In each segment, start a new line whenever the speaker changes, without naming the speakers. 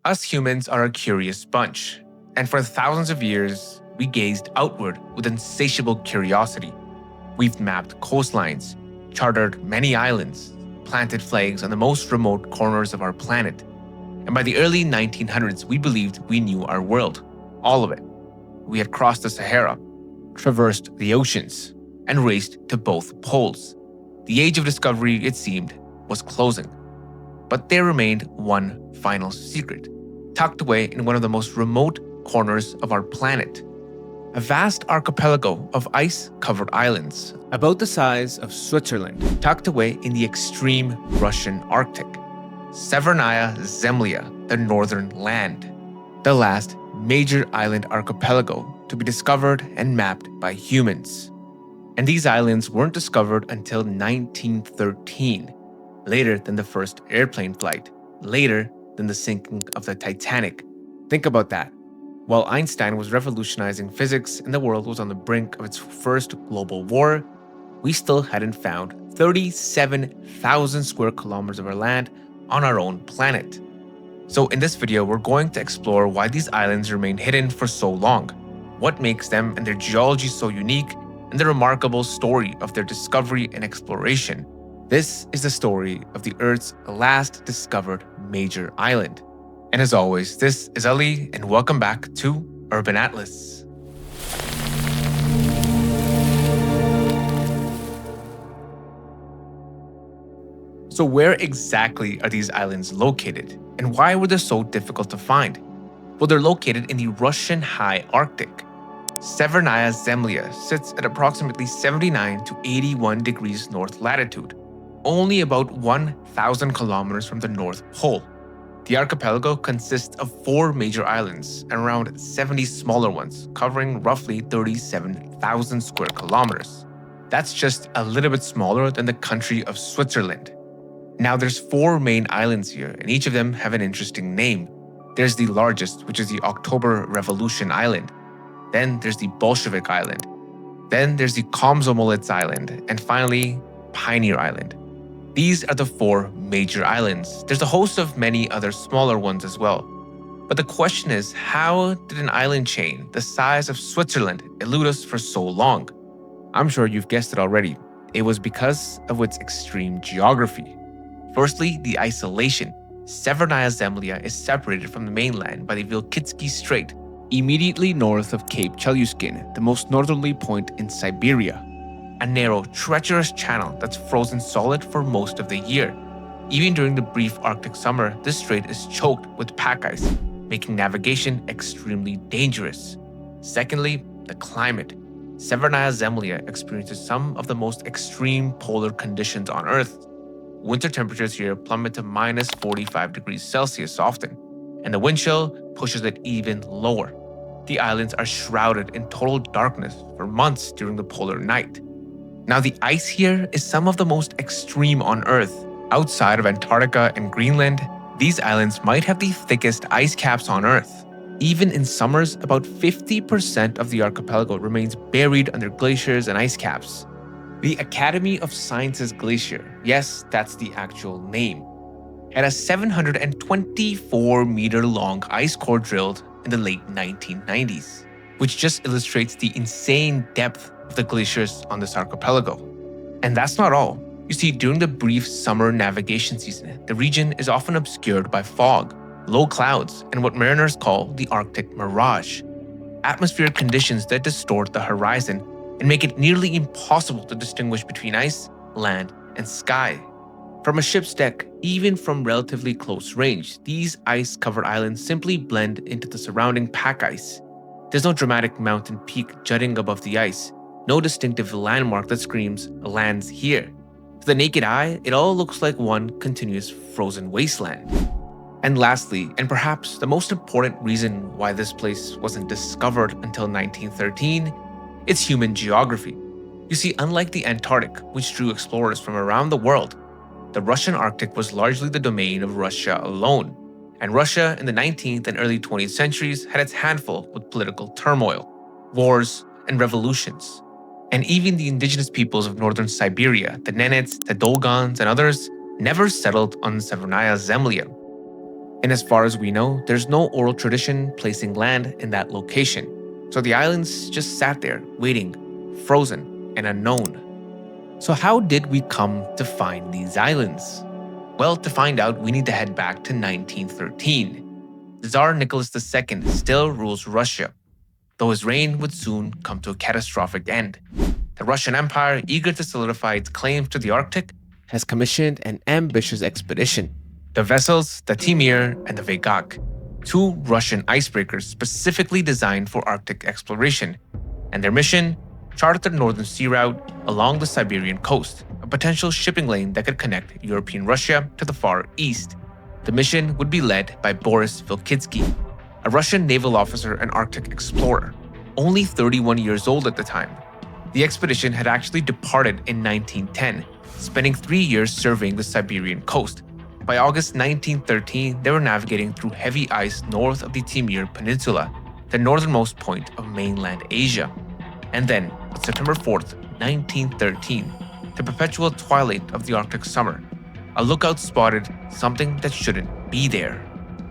Us humans are a curious bunch, and for thousands of years, we gazed outward with insatiable curiosity. We've mapped coastlines, charted many islands, planted flags on the most remote corners of our planet. And by the early 1900s, we believed we knew our world, all of it. We had crossed the Sahara, traversed the oceans, and raced to both poles. The age of discovery, it seemed, was closing. But there remained one final secret, tucked away in one of the most remote corners of our planet. A vast archipelago of ice-covered islands, about the size of Switzerland, tucked away in the extreme Russian Arctic. Severnaya Zemlya, the northern land. The last major island archipelago to be discovered and mapped by humans. And these islands weren't discovered until 1913, later than the first airplane flight, later than the sinking of the Titanic. Think about that. While Einstein was revolutionizing physics and the world was on the brink of its first global war, we still hadn't found 37,000 square kilometers of our land on our own planet. So in this video, we're going to explore why these islands remain hidden for so long, what makes them and their geology so unique, and the remarkable story of their discovery and exploration. This is the story of the Earth's last discovered major island. And as always, this is Ali, and welcome back to Urban Atlas. So where exactly are these islands located, and why were they so difficult to find? Well, they're located in the Russian high Arctic. Severnaya Zemlya sits at approximately 79 to 81 degrees north latitude, only about 1,000 kilometers from the North Pole. The archipelago consists of 4 major islands and around 70 smaller ones, covering roughly 37,000 square kilometers. That's just a little bit smaller than the country of Switzerland. Now there's 4 main islands here, and each of them have an interesting name. There's the largest, which is the October Revolution Island. Then there's the Bolshevik Island. Then there's the Komsomolets Island, and finally, Pioneer Island. These are the 4 major islands. There's a host of many other smaller ones as well. But the question is, how did an island chain the size of Switzerland elude us for so long? I'm sure you've guessed it already. It was because of its extreme geography. Firstly, the isolation. Severnaya Zemlya is separated from the mainland by the Vilkitsky Strait, immediately north of Cape Chelyuskin, the most northerly point in Siberia. A narrow, treacherous channel that's frozen solid for most of the year. Even during the brief Arctic summer, this strait is choked with pack ice, making navigation extremely dangerous. Secondly, the climate. Severnaya Zemlya experiences some of the most extreme polar conditions on Earth. Winter temperatures here plummet to minus 45 degrees Celsius often, and the wind chill pushes it even lower. The islands are shrouded in total darkness for months during the polar night. Now, the ice here is some of the most extreme on Earth. Outside of Antarctica and Greenland, these islands might have the thickest ice caps on Earth. Even in summers, about 50% of the archipelago remains buried under glaciers and ice caps. The Academy of Sciences Glacier, yes, that's the actual name, had a 724-meter-long ice core drilled in the late 1990s, which just illustrates the insane depth of the glaciers on this archipelago. And that's not all. You see, during the brief summer navigation season, the region is often obscured by fog, low clouds, and what mariners call the Arctic mirage, atmospheric conditions that distort the horizon and make it nearly impossible to distinguish between ice, land, and sky. From a ship's deck, even from relatively close range, these ice-covered islands simply blend into the surrounding pack ice. There's no dramatic mountain peak jutting above the ice, no distinctive landmark that screams, "Land's here." To the naked eye, it all looks like one continuous frozen wasteland. And lastly, and perhaps the most important reason why this place wasn't discovered until 1913, it's human geography. You see, unlike the Antarctic, which drew explorers from around the world, the Russian Arctic was largely the domain of Russia alone. And Russia in the 19th and early 20th centuries had its handful with political turmoil, wars, and revolutions. And even the indigenous peoples of northern Siberia, the Nenets, the Dolgans, and others, never settled on Severnaya Zemlya. And as far as we know, there's no oral tradition placing land in that location. So the islands just sat there, waiting, frozen and unknown. So how did we come to find these islands? Well, to find out, we need to head back to 1913. Tsar Nicholas II still rules Russia, though his reign would soon come to a catastrophic end. The Russian Empire, eager to solidify its claims to the Arctic, has commissioned an ambitious expedition. The vessels, the Timir and the Vegak, two Russian icebreakers specifically designed for Arctic exploration, and their mission, chart the northern sea route along the Siberian coast, a potential shipping lane that could connect European Russia to the Far East. The mission would be led by Boris Vilkitsky, a Russian naval officer and Arctic explorer, only 31 years old at the time. The expedition had actually departed in 1910, spending 3 years surveying the Siberian coast. By August 1913, they were navigating through heavy ice north of the Timir Peninsula, the northernmost point of mainland Asia. And then, on September 4th, 1913, the perpetual twilight of the Arctic summer, a lookout spotted something that shouldn't be there.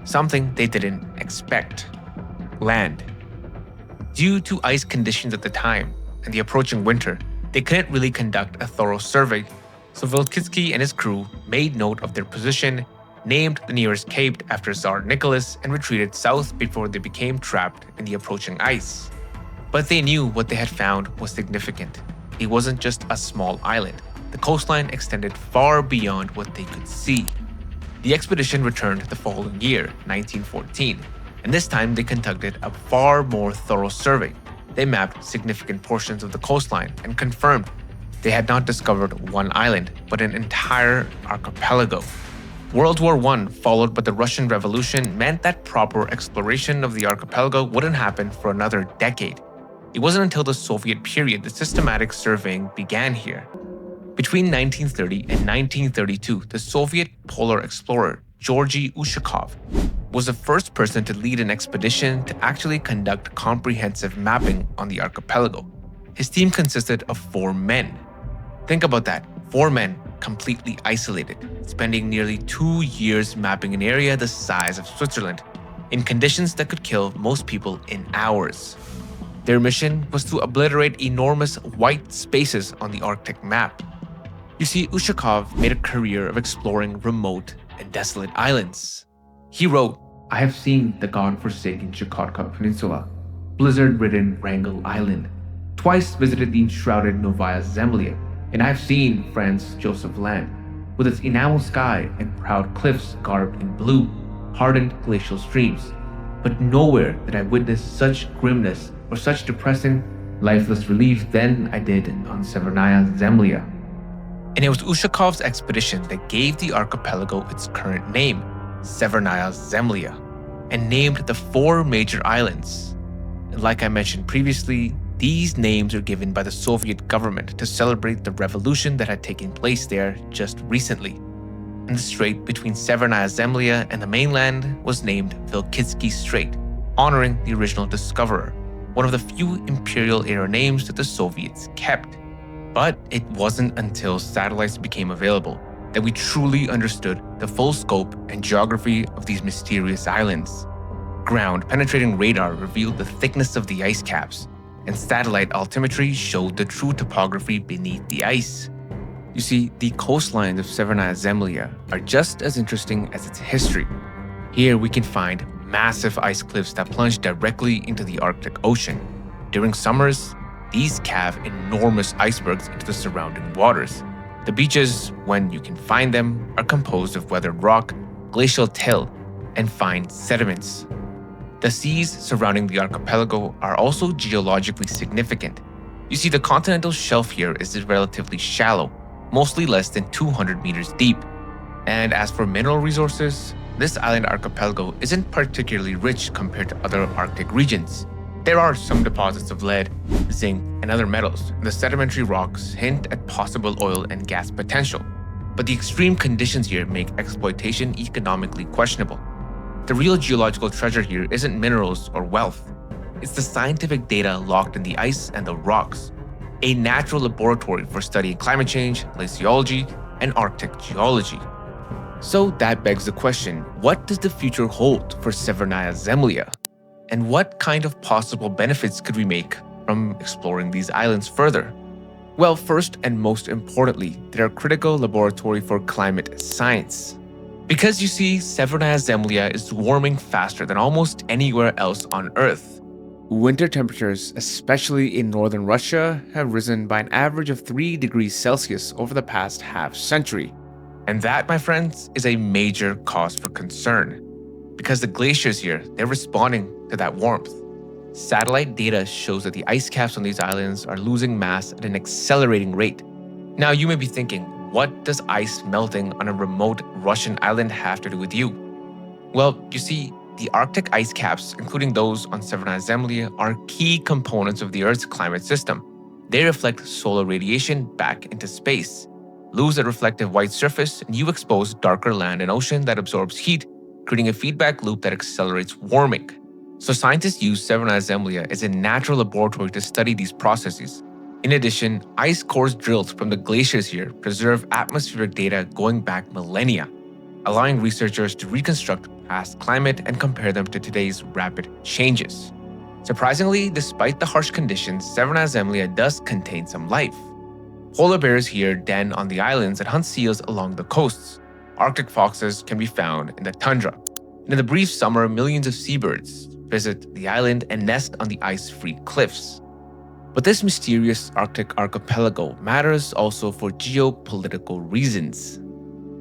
Something they didn't expect. Land. Due to ice conditions at the time and the approaching winter, they couldn't really conduct a thorough survey, so Vilkitsky and his crew made note of their position, named the nearest cape after Tsar Nicholas, and retreated south before they became trapped in the approaching ice. But they knew what they had found was significant. It wasn't just a small island. The coastline extended far beyond what they could see. The expedition returned the following year, 1914, and this time they conducted a far more thorough survey. They mapped significant portions of the coastline and confirmed they had not discovered one island, but an entire archipelago. World War I, followed by the Russian Revolution, meant that proper exploration of the archipelago wouldn't happen for another decade. It wasn't until the Soviet period that systematic surveying began here. Between 1930 and 1932, the Soviet polar explorer Georgy Ushakov was the first person to lead an expedition to actually conduct comprehensive mapping on the archipelago. His team consisted of 4 men. Think about that, 4 men completely isolated, spending nearly 2 years mapping an area the size of Switzerland, in conditions that could kill most people in hours. Their mission was to obliterate enormous white spaces on the Arctic map. You see, Ushakov made a career of exploring remote and desolate islands. He wrote, "I have seen the god-forsaken Chukotka Peninsula, blizzard-ridden Wrangel Island, twice visited the enshrouded Novaya Zemlya, and I have seen Franz Joseph Land, with its enamel sky and proud cliffs garbed in blue, hardened glacial streams. But nowhere did I witness such grimness or such depressing, lifeless relief than I did on Severnaya Zemlya." And it was Ushakov's expedition that gave the archipelago its current name, Severnaya Zemlya, and named the 4 major islands. And like I mentioned previously, these names are given by the Soviet government to celebrate the revolution that had taken place there just recently. And the strait between Severnaya Zemlya and the mainland was named Vilkitsky Strait, honoring the original discoverer, one of the few imperial-era names that the Soviets kept. But it wasn't until satellites became available that we truly understood the full scope and geography of these mysterious islands. Ground-penetrating radar revealed the thickness of the ice caps, and satellite altimetry showed the true topography beneath the ice. You see, the coastlines of Severnaya Zemlya are just as interesting as its history. Here we can find massive ice cliffs that plunge directly into the Arctic Ocean. During summers, these calve enormous icebergs into the surrounding waters. The beaches, when you can find them, are composed of weathered rock, glacial till, and fine sediments. The seas surrounding the archipelago are also geologically significant. You see, the continental shelf here is relatively shallow, mostly less than 200 meters deep. And as for mineral resources, this island archipelago isn't particularly rich compared to other Arctic regions. There are some deposits of lead, zinc, and other metals, and the sedimentary rocks hint at possible oil and gas potential. But the extreme conditions here make exploitation economically questionable. The real geological treasure here isn't minerals or wealth. It's the scientific data locked in the ice and the rocks, a natural laboratory for studying climate change, glaciology, and Arctic geology. So that begs the question, what does the future hold for Severnaya Zemlya? And what kind of possible benefits could we make from exploring these islands further? Well, first and most importantly, they're a critical laboratory for climate science. Because you see, Severnaya Zemlya is warming faster than almost anywhere else on Earth. Winter temperatures, especially in northern Russia, have risen by an average of 3 degrees Celsius over the past half-century. And that, my friends, is a major cause for concern. Because the glaciers here, they're responding to that warmth. Satellite data shows that the ice caps on these islands are losing mass at an accelerating rate. Now you may be thinking, what does ice melting on a remote Russian island have to do with you? Well, you see, the Arctic ice caps, including those on Severnaya Zemlya, are key components of the Earth's climate system. They reflect solar radiation back into space. Lose a reflective white surface, and you expose darker land and ocean that absorbs heat, creating a feedback loop that accelerates warming. So scientists use Severnaya Zemlya as a natural laboratory to study these processes. In addition, ice cores drilled from the glaciers here preserve atmospheric data going back millennia, allowing researchers to reconstruct past climate and compare them to today's rapid changes. Surprisingly, despite the harsh conditions, Severnaya Zemlya does contain some life. Polar bears here den on the islands and hunt seals along the coasts. Arctic foxes can be found in the tundra. And in the brief summer, millions of seabirds visit the island and nest on the ice-free cliffs. But this mysterious Arctic archipelago matters also for geopolitical reasons.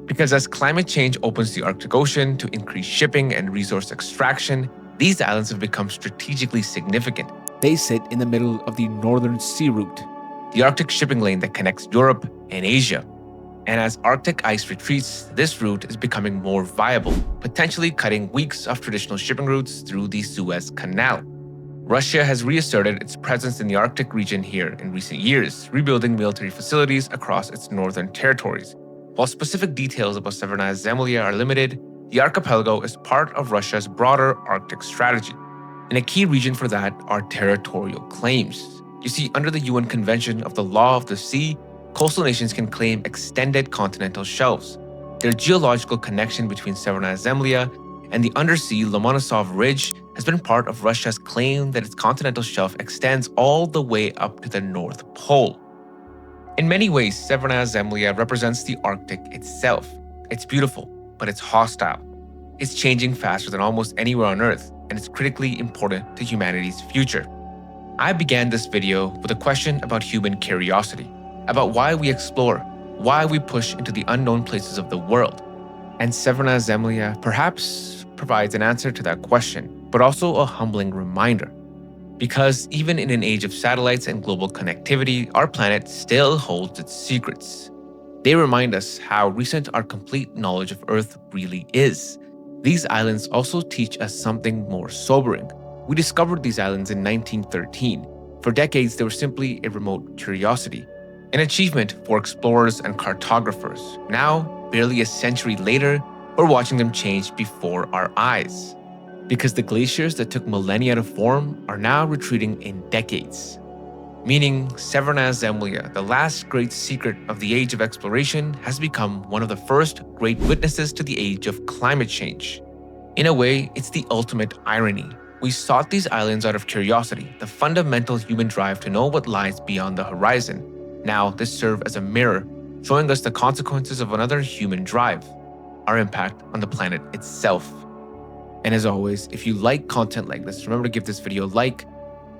Because as climate change opens the Arctic Ocean to increase shipping and resource extraction, these islands have become strategically significant. They sit in the middle of the Northern Sea Route, the Arctic shipping lane that connects Europe and Asia. And as Arctic ice retreats, this route is becoming more viable, potentially cutting weeks of traditional shipping routes through the Suez Canal. Russia has reasserted its presence in the Arctic region here in recent years, rebuilding military facilities across its northern territories. While specific details about Severnaya Zemlya are limited, the archipelago is part of Russia's broader Arctic strategy. And a key region for that are territorial claims. You see, under the UN Convention of the Law of the Sea, coastal nations can claim extended continental shelves. Their geological connection between Severnaya Zemlya and the undersea Lomonosov Ridge has been part of Russia's claim that its continental shelf extends all the way up to the North Pole. In many ways, Severnaya Zemlya represents the Arctic itself. It's beautiful, but it's hostile. It's changing faster than almost anywhere on Earth, and it's critically important to humanity's future. I began this video with a question about human curiosity, about why we explore, why we push into the unknown places of the world. And Severnaya Zemlya perhaps provides an answer to that question, but also a humbling reminder. Because even in an age of satellites and global connectivity, our planet still holds its secrets. They remind us how recent our complete knowledge of Earth really is. These islands also teach us something more sobering. We discovered these islands in 1913. For decades, they were simply a remote curiosity, an achievement for explorers and cartographers. Now, barely a century later, we're watching them change before our eyes. Because the glaciers that took millennia to form are now retreating in decades. Meaning, Severnaya Zemlya, the last great secret of the age of exploration, has become one of the first great witnesses to the age of climate change. In a way, it's the ultimate irony. We sought these islands out of curiosity, the fundamental human drive to know what lies beyond the horizon. Now, this serves as a mirror, showing us the consequences of another human drive, our impact on the planet itself. And as always, if you like content like this, remember to give this video a like,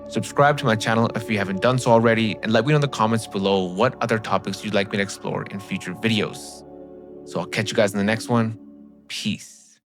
subscribe to my channel if you haven't done so already, and let me know in the comments below what other topics you'd like me to explore in future videos. So I'll catch you guys in the next one. Peace.